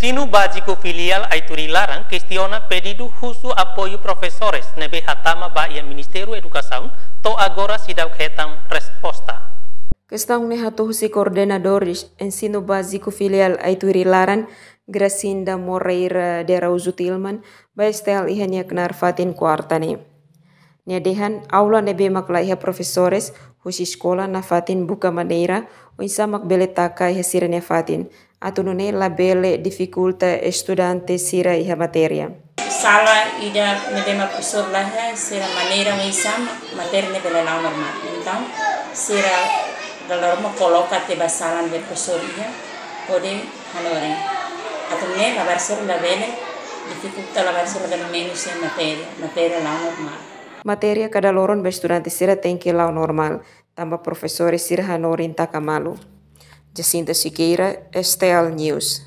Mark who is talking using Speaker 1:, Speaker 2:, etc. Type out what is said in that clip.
Speaker 1: Ensino básico filial Aituri Larang questiona pedido khusus apoio professores nebe hatama Bahia Ministério Educação to agora sidau hetam resposta.
Speaker 2: Questão ne hatusi coordenadores ensino básico filial Aituri Larang Gracinda Moreira de Araujo Tilman baistel ihanya kenar fatin kuartani. Nedehan aula nebe maklaiha professores husi sekolah na fatin buka maneira o insamak bele taka iha sirane fatin. Atunune la bele dificulta estudante sira iha materia.
Speaker 3: Sala ida medema professor lah sira maneira ngisam materi ne bela normal. Então sira galorma coloca te basalan del professor iha pode hanore. Atunune la versione la bele dificulta la versione del menus en materia la normal.
Speaker 2: Materia kada loron be estudante sira tengke la normal. Tambah professores sira hanorin takamalu. Jacinta Siqueira, STL News.